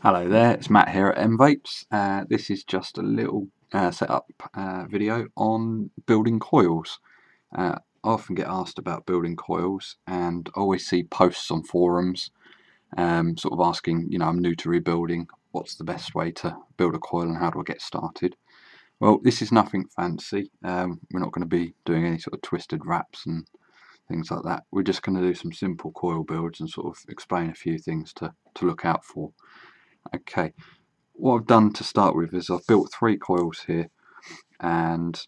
Hello there, it's Matt here at M-vapes. This is just a little setup video on building coils. I often get asked about building coils, and I always see posts on forums sort of asking, I'm new to rebuilding, what's the best way to build a coil and how do I get started? Well, this is nothing fancy. We're not going to be doing any sort of twisted wraps and things like that. We're just going to do some simple coil builds and sort of explain a few things to look out for. Okay, what I've done to start with is I've built 3 coils here, and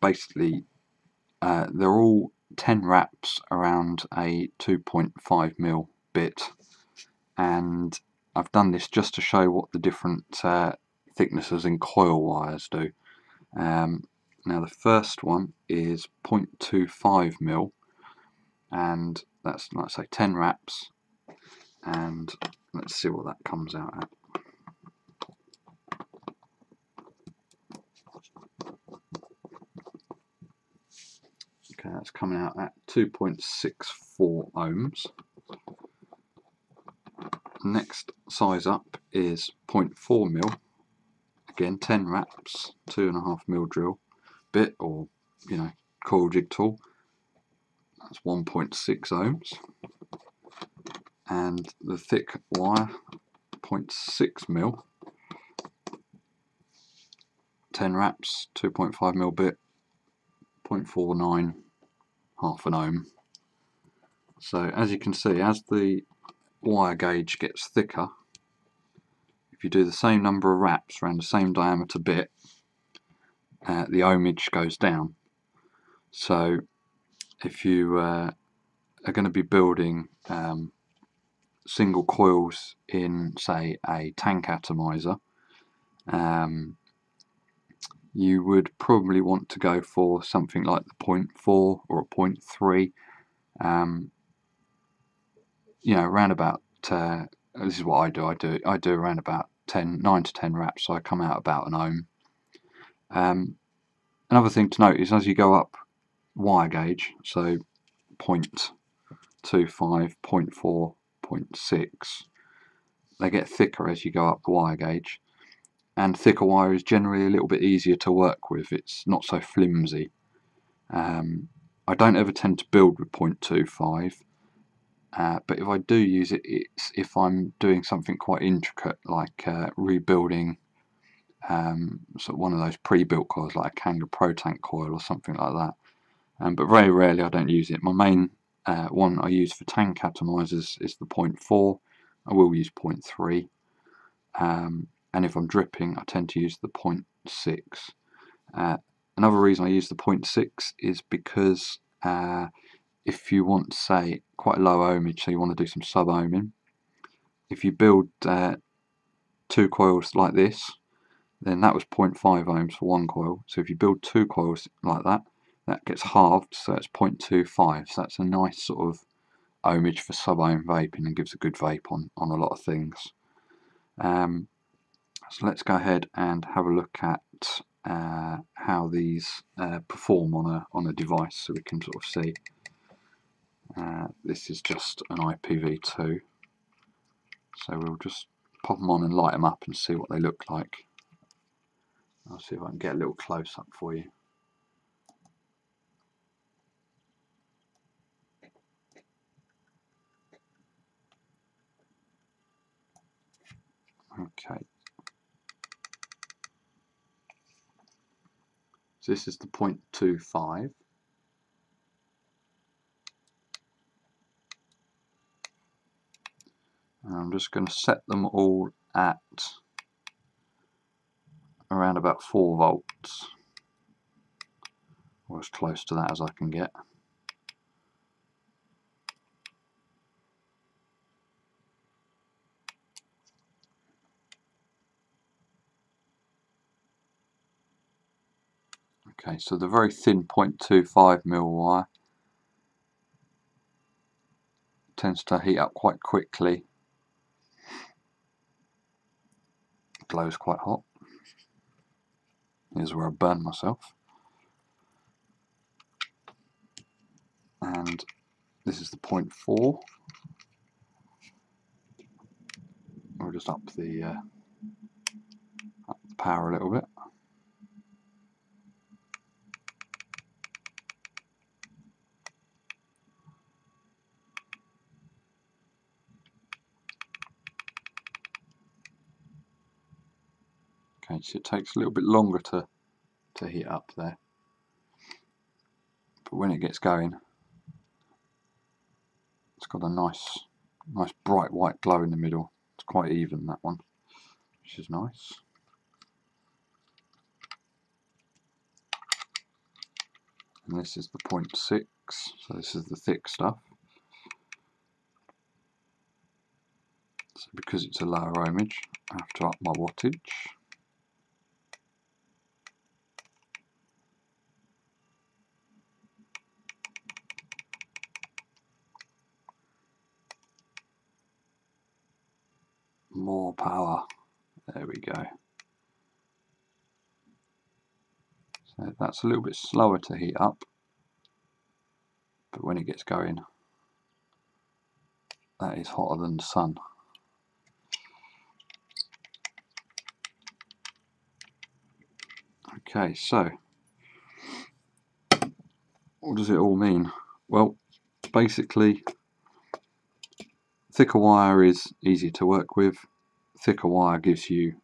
basically they're all 10 wraps around a 2.5mm bit, and I've done this just to show what the different thicknesses in coil wires do. Now the first one is 0.25mm, and that's, like I say, 10 wraps, and let's see what that comes out at. Okay, that's coming out at 2.64 ohms. Next size up is 0.4mm, again 10 wraps, 2.5mm drill bit, or coil jig tool. That's 1.6 ohms. And the thick wire, 0.6mm, 10 wraps, 2.5mm bit, 0.49, half an ohm. So as you can see, as the wire gauge gets thicker, if you do the same number of wraps around the same diameter bit, the ohmage goes down. So if you are going to be building single coils in, say, a tank atomizer, you would probably want to go for something like the 0.4 or a 0.3. Around about, this is what I do. I do around about 9 to 10 wraps, so I come out about an ohm. Another thing to note is as you go up wire gauge, so 0.25, 0.4, 0.6, they get thicker as you go up the wire gauge, and thicker wire is generally a little bit easier to work with. It's not so flimsy. I don't ever tend to build with 0.25, but if I do use it, it's if I'm doing something quite intricate, like rebuilding sort of one of those pre-built coils, like a Kanga Pro Tank coil or something like that. But very rarely I don't use it. My main one I use for tank atomizers is the 0.4. I will use 0.3, and if I'm dripping, I tend to use the 0.6. Another reason I use the 0.6 is because if you want, say, quite a low ohmage, so you want to do some sub-ohming, if you build 2 coils like this, then that was 0.5 ohms for one coil. So if you build 2 coils like that, that gets halved, so it's 0.25. So that's a nice sort of ohmage for sub-ohm vaping and gives a good vape on a lot of things. So let's go ahead and have a look at how these perform on a device, so we can sort of see. This is just an IPv2, so we'll just pop them on and light them up and see what they look like. I'll see if I can get a little close up for you. Okay, so this is the 0.25. And I'm just going to set them all at around about 4 volts, or as close to that as I can get. Okay, so the very thin 0.25mm wire tends to heat up quite quickly. It glows quite hot. Here's where I burn myself. And this is the 0.4. We'll just up the power a little bit. Okay, so it takes a little bit longer to heat up there, but when it gets going, it's got a nice bright white glow in the middle. It's quite even, that one, which is nice. And this is the 0.6, so this is the thick stuff. So because it's a lower ohmage, I have to up my wattage. More power. There we go. So that's a little bit slower to heat up, but when it gets going, that is hotter than the sun. Okay, so what does it all mean? Well, basically, thicker wire is easier to work with. Thicker wire gives you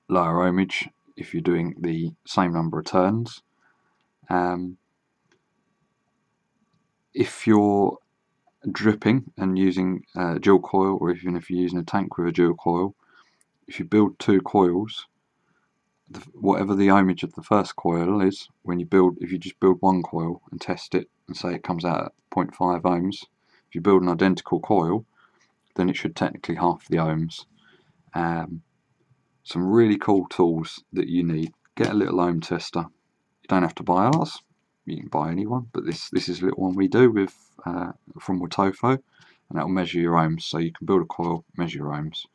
lower ohmage if you're doing the same number of turns. If you're dripping and using a dual coil, or even if you're using a tank with a dual coil, if you build two coils, whatever the ohmage of the first coil is, if you just build one coil and test it and say it comes out at 0.5 ohms, if you build an identical coil, then it should technically half the ohms. Some really cool tools that you need. Get a little ohm tester. You don't have to buy ours, you can buy anyone, but this is a little one we do with from Watofo, and that'll measure your ohms, so you can build a coil, measure your ohms,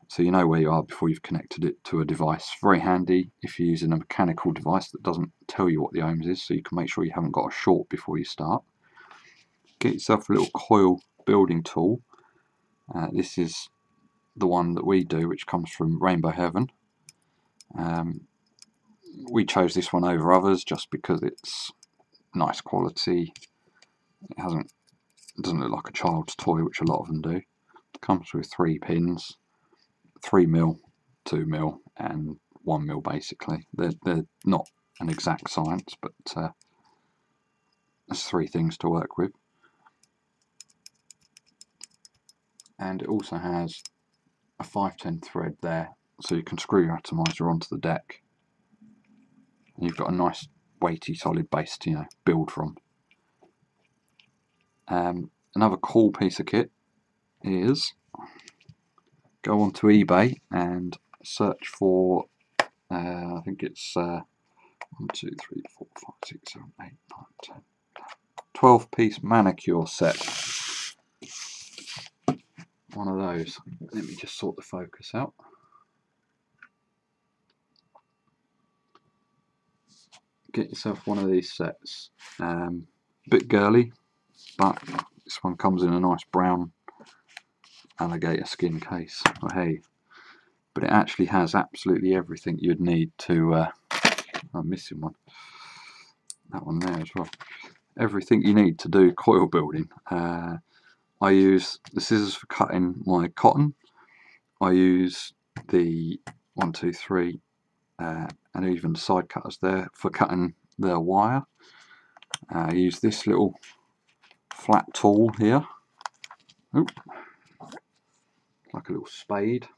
so you know where you are before you've connected it to a device. Very handy if you're using a mechanical device that doesn't tell you what the ohms is, so you can make sure you haven't got a short before you start. Get yourself a little coil building tool. This is the one that we do, which comes from Rainbow Heaven. We chose this one over others just because it's nice quality. It doesn't look like a child's toy, which a lot of them do. It comes with 3 pins, 3mm, 2mm, and 1mm basically. They're not an exact science, but there's 3 things to work with. And it also has a 510 thread there, so you can screw your atomizer onto the deck. And you've got a nice weighty solid base to build from. Another cool piece of kit is go onto eBay and search for I think it's 1, 2, 3, 4, 5, 6, 7, 8, 9, 10, 12-piece manicure set. One of those. Let me just sort the focus out. Get yourself one of these sets. A bit girly, but this one comes in a nice brown alligator skin case. Oh, hey, but it actually has absolutely everything you'd need to. I'm missing one. That one there as well. Everything you need to do coil building. I use the scissors for cutting my cotton. I use the 1, 2, 3, and even the side cutters there for cutting the wire. I use this little flat tool here. Oop. Like a little spade.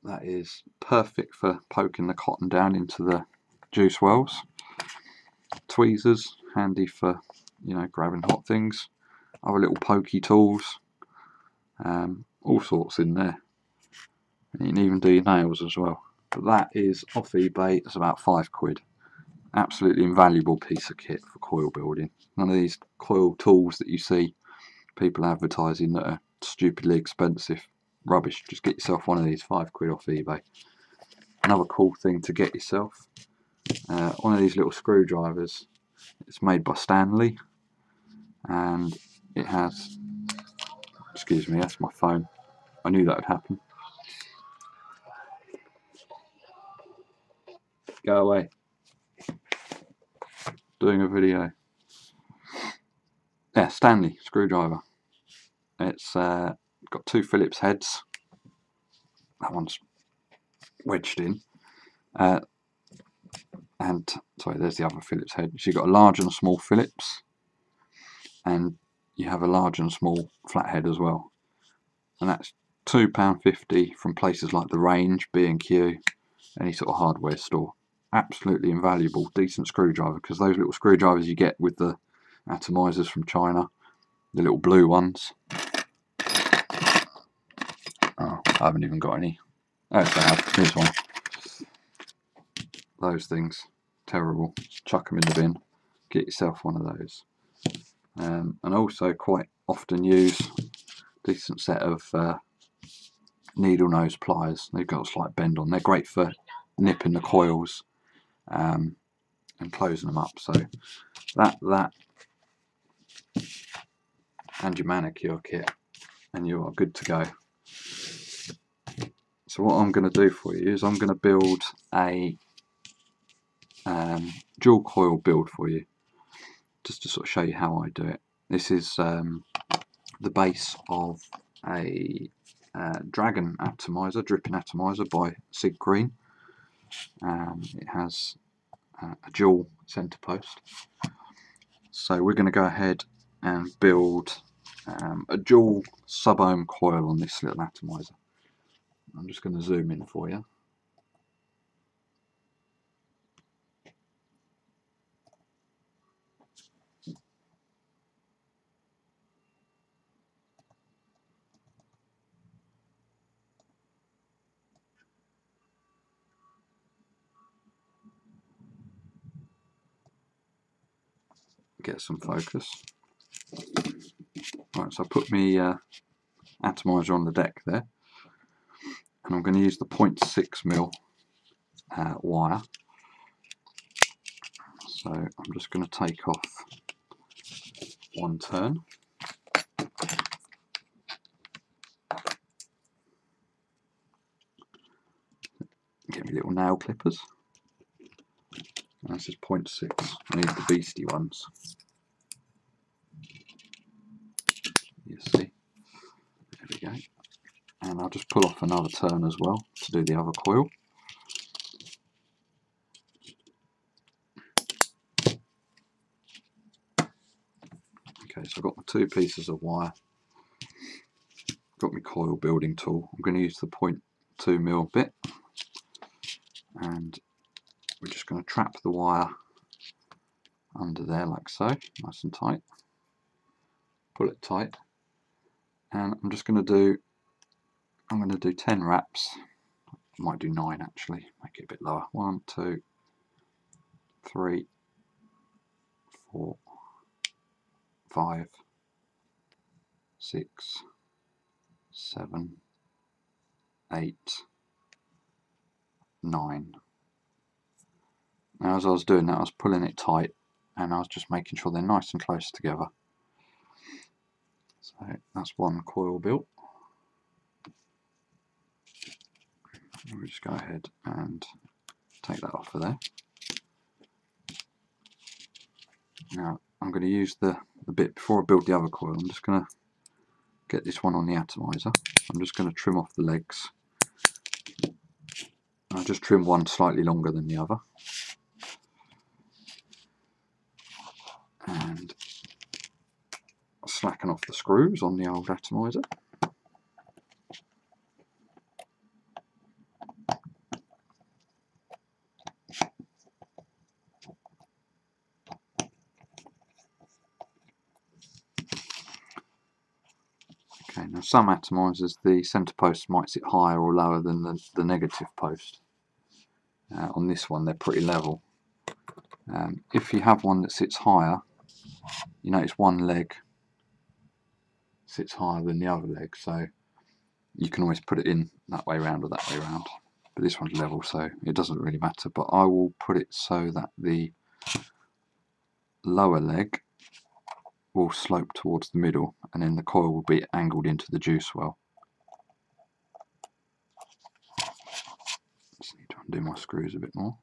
That is perfect for poking the cotton down into the juice wells. Tweezers, handy for grabbing hot things. Other little pokey tools, all sorts in there. And you can even do your nails as well. But that is off eBay. It's about £5. Absolutely invaluable piece of kit for coil building. None of these coil tools that you see people advertising that are stupidly expensive. Rubbish. Just get yourself one of these, £5 off eBay. Another cool thing to get yourself, one of these little screwdrivers. It's made by Stanley, and it has, excuse me, that's my phone. I knew that would happen. Go away. Doing a video. Yeah, Stanley screwdriver. It's got 2 Phillips heads. That one's wedged in. And sorry, there's the other Phillips head. So you've got a large and a small Phillips, and you have a large and small flathead as well. And that's £2.50 from places like the Range, B&Q, any sort of hardware store. Absolutely invaluable, decent screwdriver, because those little screwdrivers you get with the atomizers from China, the little blue ones. Oh, I haven't even got any. Oh, yes, I have. Here's one. Those things, terrible. Chuck them in the bin. Get yourself one of those. And also quite often use decent set of needle nose pliers. They've got a slight bend on. They're great for nipping the coils and closing them up. So that and your manicure kit, and you are good to go. So what I'm going to do for you is I'm going to build a dual coil build for you, just to sort of show you how I do it. This is the base of a Dragon atomizer, dripping atomizer by Sig Green. It has a dual centre post. So we're going to go ahead and build a dual sub-ohm coil on this little atomizer. I'm just going to zoom in for you. Get some focus. Right, so I put my atomizer on the deck there, and I'm going to use the 0.6mm wire. So I'm just going to take off one turn. Get me little nail clippers. And this is 0.6. I need the beastie ones. You see. There we go. And I'll just pull off another turn as well to do the other coil. Okay, so I've got my 2 pieces of wire. Got my coil building tool. I'm going to use the 0.2mm bit, and we're just going to trap the wire under there like so, nice and tight. Pull it tight, and I'm just going to do 10 wraps. I might do 9 actually, make it a bit lower. 1, 2, 3, 4, 5, 6, 7, 8, 9. Now as I was doing that, I was pulling it tight, and I was just making sure they're nice and close together. So that's one coil built. We'll just go ahead and take that off of there. Now I'm going to use the bit before I build the other coil. I'm just going to get this one on the atomizer. I'm just going to trim off the legs. I'll just trim one slightly longer than the other. And slacken off the screws on the old atomizer. Okay, now some atomizers, the centre post might sit higher or lower than the negative post. On this one they're pretty level. If you have one that sits higher, you notice one leg sits higher than the other leg, so you can always put it in that way round or that way round. But this one's level, so it doesn't really matter. But I will put it so that the lower leg will slope towards the middle, and then the coil will be angled into the juice well. Undo my screws a bit more.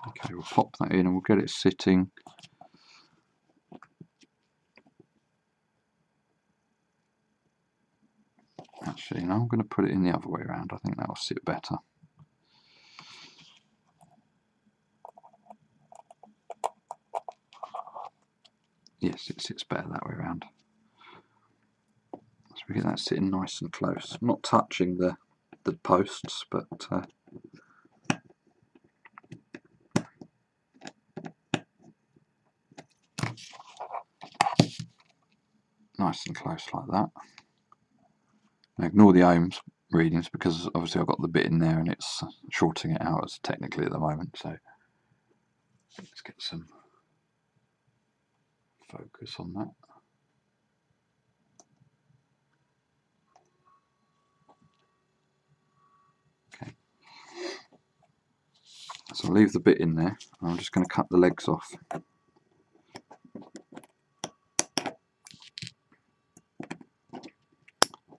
Okay, we'll pop that in and we'll get it sitting. Actually, no, I'm going to put it in the other way around. I think that will sit better. Yes, it sits better that way around. So we get that sitting nice and close. Not touching the posts, but nice and close like that. Now ignore the ohms readings because obviously I've got the bit in there and it's shorting it out as technically at the moment. So let's get some focus on that. Okay. So I'll leave the bit in there. I'm just going to cut the legs off.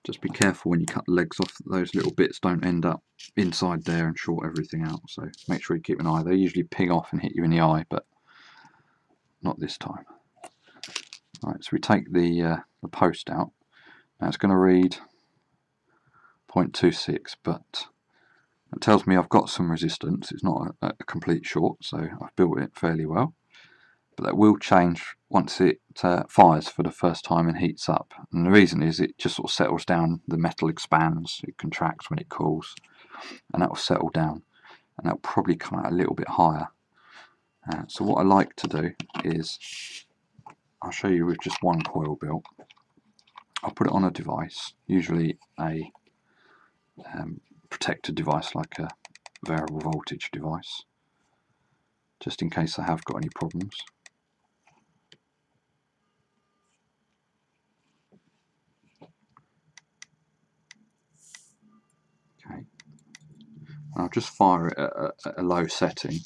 Just be careful when you cut the legs off that those little bits don't end up inside there and short everything out. So make sure you keep an eye. They usually ping off and hit you in the eye, but not this time. Right, so we take the post out. Now it's going to read 0.26, but it tells me I've got some resistance. It's not a complete short, so I've built it fairly well. But that will change once it fires for the first time and heats up. And the reason is it just sort of settles down, the metal expands, it contracts when it cools, and that will settle down. And that will probably come out a little bit higher. So what I like to do is, I'll show you with just one coil built. I'll put it on a device, usually a protected device like a variable voltage device, just in case I have got any problems. Okay, and I'll just fire it at a low setting,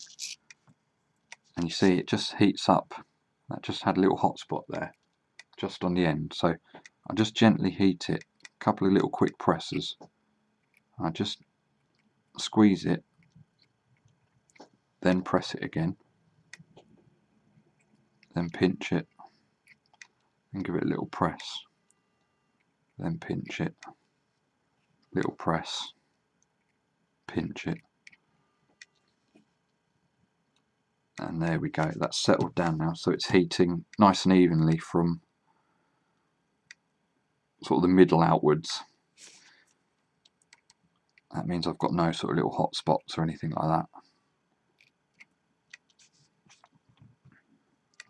and you see it just heats up. That just had a little hot spot there, just on the end. So I'll just gently heat it, a couple of little quick presses. I just squeeze it, then press it again, then pinch it, and give it a little press, then pinch it, little press, pinch it, and there we go. That's settled down now, so it's heating nice and evenly from sort of the middle outwards. That means I've got no sort of little hot spots or anything like that.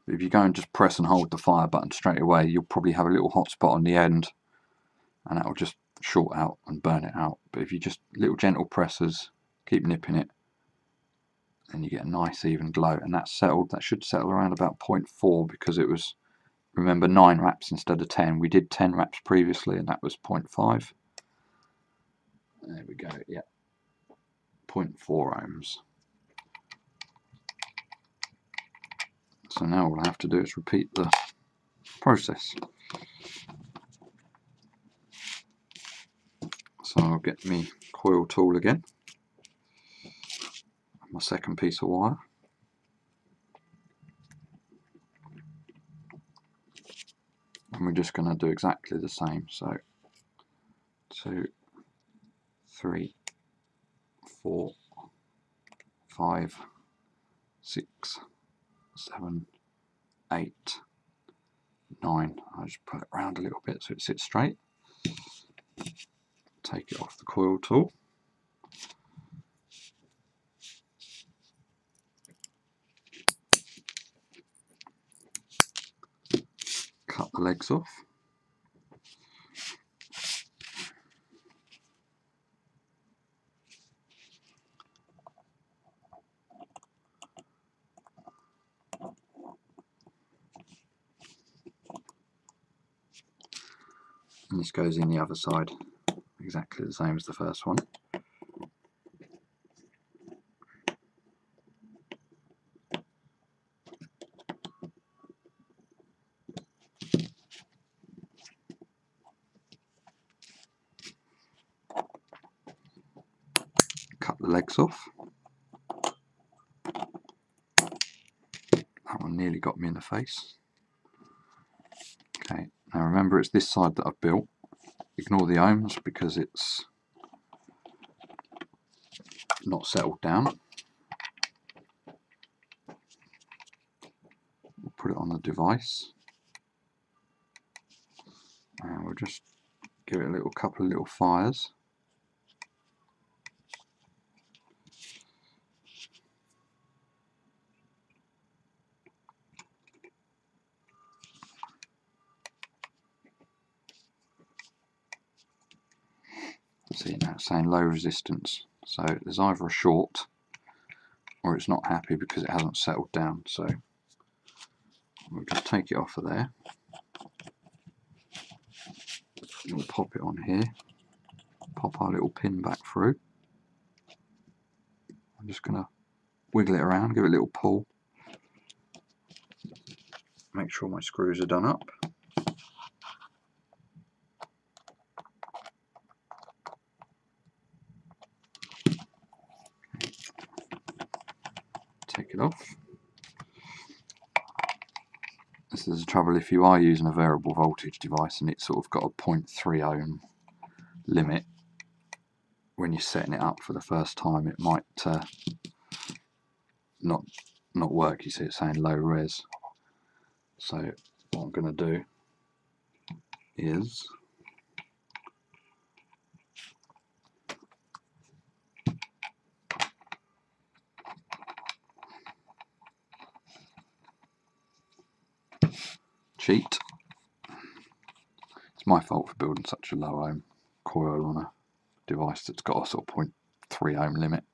If you go and just press and hold the fire button straight away, you'll probably have a little hot spot on the end, and that will just short out and burn it out. But if you just little gentle presses, keep nipping it, then you get a nice even glow. And that's settled. That should settle around about 0.4 because it was, remember, 9 wraps instead of 10. We did 10 wraps previously, and that was 0.5. There we go. Yeah, 0.4 ohms. So now all I have to do is repeat the process. So I'll get my coil tool again, my second piece of wire, and we're just going to do exactly the same. So 2, 3, 4, 5, 6, 7, 8, 9. I'll just pull it around a little bit so it sits straight. Take it off the coil tool. Cut the legs off. And this goes in the other side, exactly the same as the first one. legs off. That one nearly got me in the face. Okay, now remember it's this side that I've built. Ignore the ohms because it's not settled down. We'll put it on the device and we'll just give it a couple of little fires. See, now it's saying low resistance, so there's either a short or it's not happy because it hasn't settled down. So we'll just take it off of there. We'll pop it on here, pop our little pin back through. I'm just going to wiggle it around, give it a little pull, make sure my screws are done up. Take it off. This is the trouble if you are using a variable voltage device and it's sort of got a 0.3 ohm limit. When you're setting it up for the first time, it might not work. You see it's saying low res. So what I'm going to do is cheat. It's my fault for building such a low ohm coil on a device that's got a sort of 0.3 ohm limit.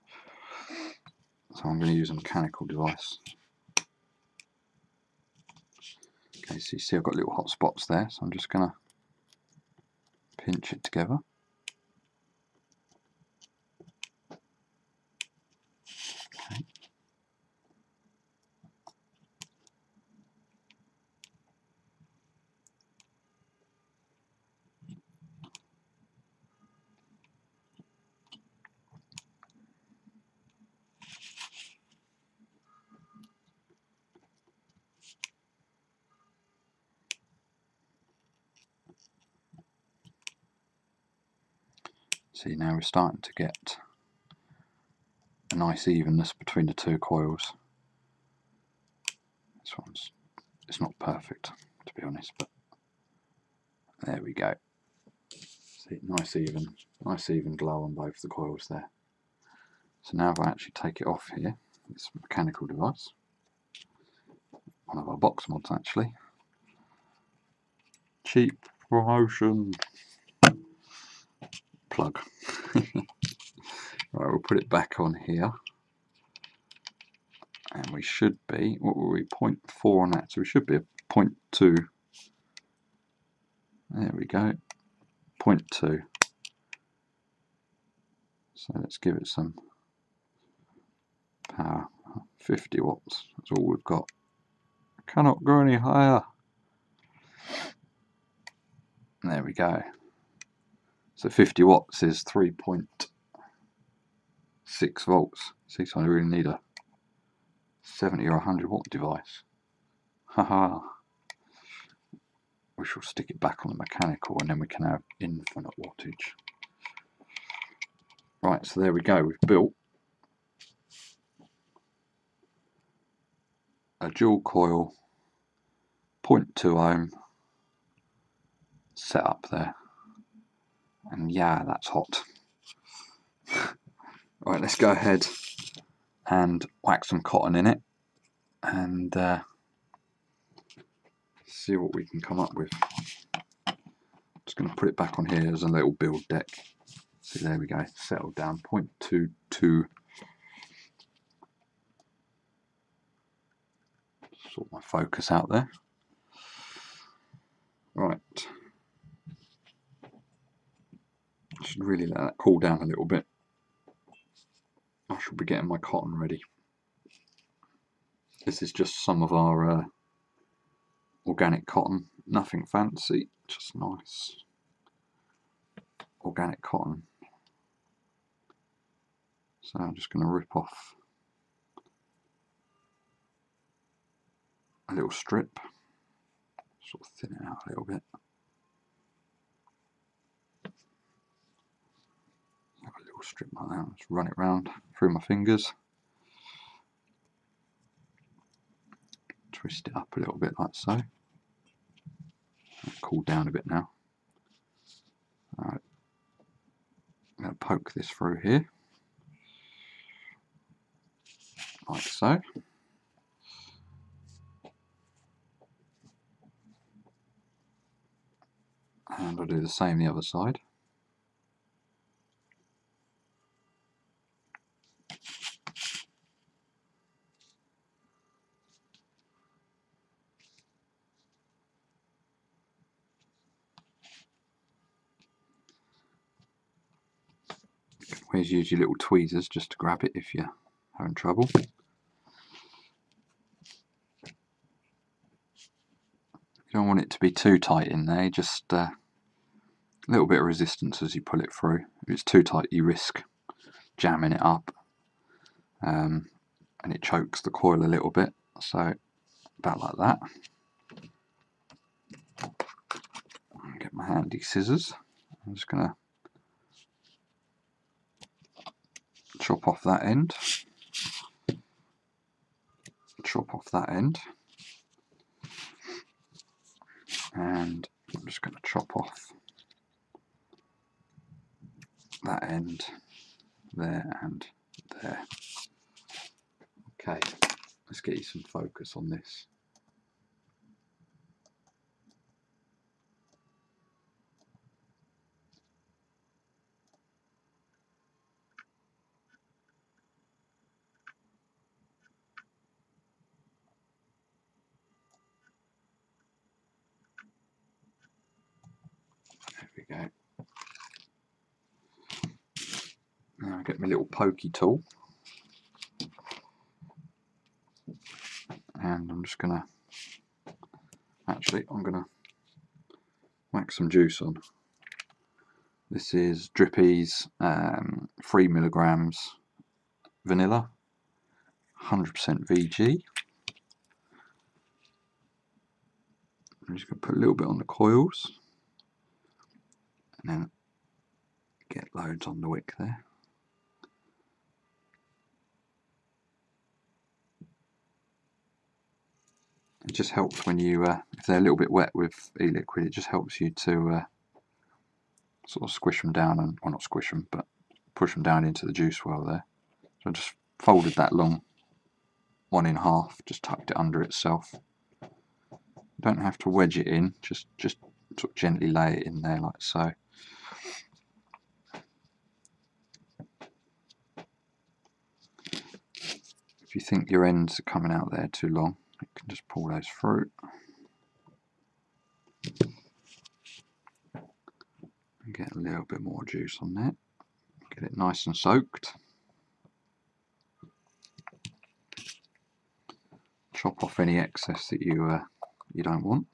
So I'm going to use a mechanical device. Okay, so you see I've got little hot spots there, so I'm just going to pinch it together. Okay. See, now we're starting to get a nice evenness between the two coils. This one's, it's not perfect to be honest, but there we go. See, nice even glow on both the coils there. So now if I actually take it off here, this mechanical device, one of our box mods actually, cheap promotion, plug. Right, we'll put it back on here, and we should be, what were we, 0.4 on that, so we should be a 0.2, there we go, 0.2. So let's give it some power, 50 watts, that's all we've got. Cannot go any higher. There we go. So 50 watts is 3.6 volts. See, so I really need a 70 or 100 watt device. Haha. We shall stick it back on the mechanical and then we can have infinite wattage. Right, so there we go. We've built a dual coil 0.2 ohm setup there. And yeah, that's hot. Right, let's go ahead and whack some cotton in it and see what we can come up with. Just going to put it back on here as a little build deck. So there we go, settled down, 0.22. Sort my focus out there. Right. Should really let that cool down a little bit. I shall be getting my cotton ready. This is just some of our organic cotton, nothing fancy, just nice organic cotton. So I'm just going to rip off a little strip, sort of thin it out a little bit. Have a little strip like that, just run it round through my fingers. Twist it up a little bit like so. It's cooled down a bit now. Alright, I'm going to poke this through here, like so. And I'll do the same the other side. Always use your little tweezers just to grab it if you're having trouble. You don't want it to be too tight in there, just a little bit of resistance as you pull it through. If it's too tight you risk jamming it up and it chokes the coil a little bit, so about like that. Get my handy scissors. I'm just going to chop off that end, chop off that end, and I'm just going to chop off that end there and there. Okay, let's get you some focus on this. There we go. Now I get my little pokey tool, and I'm just gonna I'm gonna whack some juice on. This is Drippy's 3 milligrams vanilla, 100% VG. I'm just gonna put a little bit on the coils, and then get loads on the wick there. It just helps when you, if they're a little bit wet with e-liquid, it just helps you to sort of squish them down, and, well, not squish them, but push them down into the juice well there. So I just folded that long one in half, just tucked it under itself. Don't have to wedge it in, just sort of gently lay it in there like so. If you think your ends are coming out there too long, you can just pull those through. And get a little bit more juice on there. Get it nice and soaked. Chop off any excess that you don't want.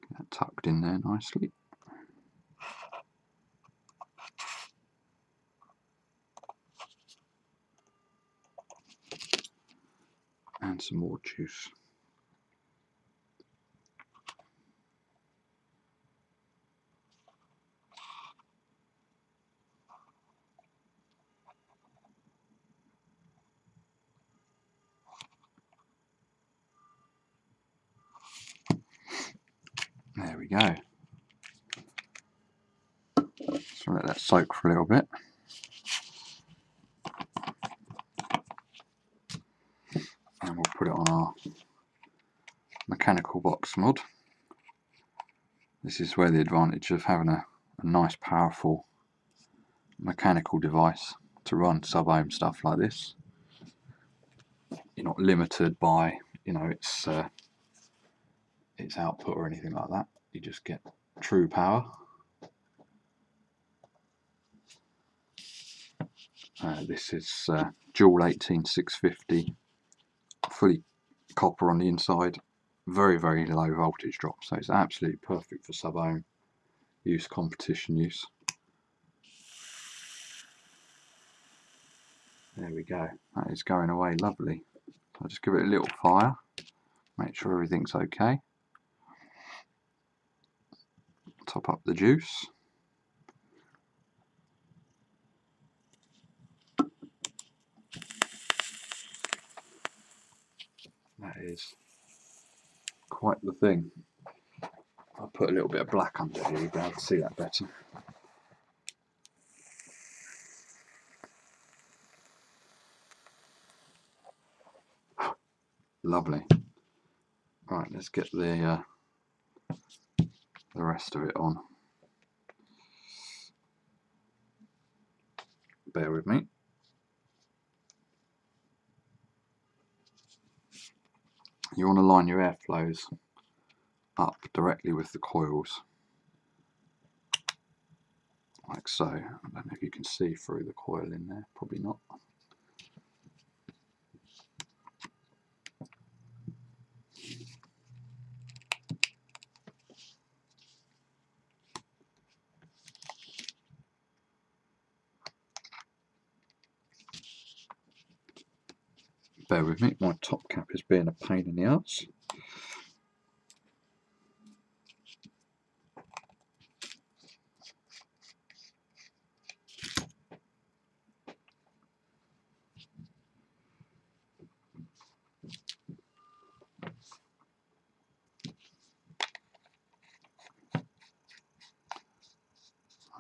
Get that tucked in there nicely. And some more juice. There we go. So let that soak for a little bit. And we'll put it on our mechanical box mod. This is where the advantage of having a nice powerful mechanical device to run sub-ohm stuff like this. You're not limited by, you know, its output or anything like that. You just get true power. This is Joule 18650 fully copper on the inside, very low voltage drop, so it's absolutely perfect for sub-ohm use, competition use. There we go, that is going away lovely. I'll just give it a little fire, make sure everything's okay. Top up the juice. That is quite the thing. I'll put a little bit of black under here, you'll be able to see that better. Lovely. Right, let's get the rest of it on. Bear with me. You want to line your airflows up directly with the coils, like so. I don't know if you can see through the coil in there, probably not. Bear with me, my top cap is being a pain in the arse.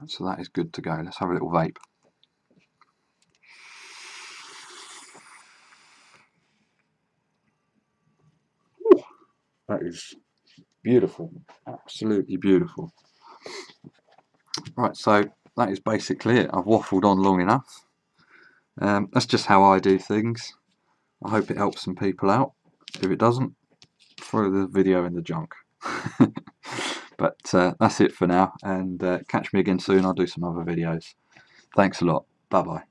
So that is good to go. Let's have a little vape. Ooh, that is beautiful, absolutely beautiful. Right, so that is basically it. I've waffled on long enough. That's just how I do things. I hope it helps some people out. If it doesn't, throw the video in the junk. But that's it for now, and catch me again soon. I'll do some other videos. Thanks a lot. Bye bye.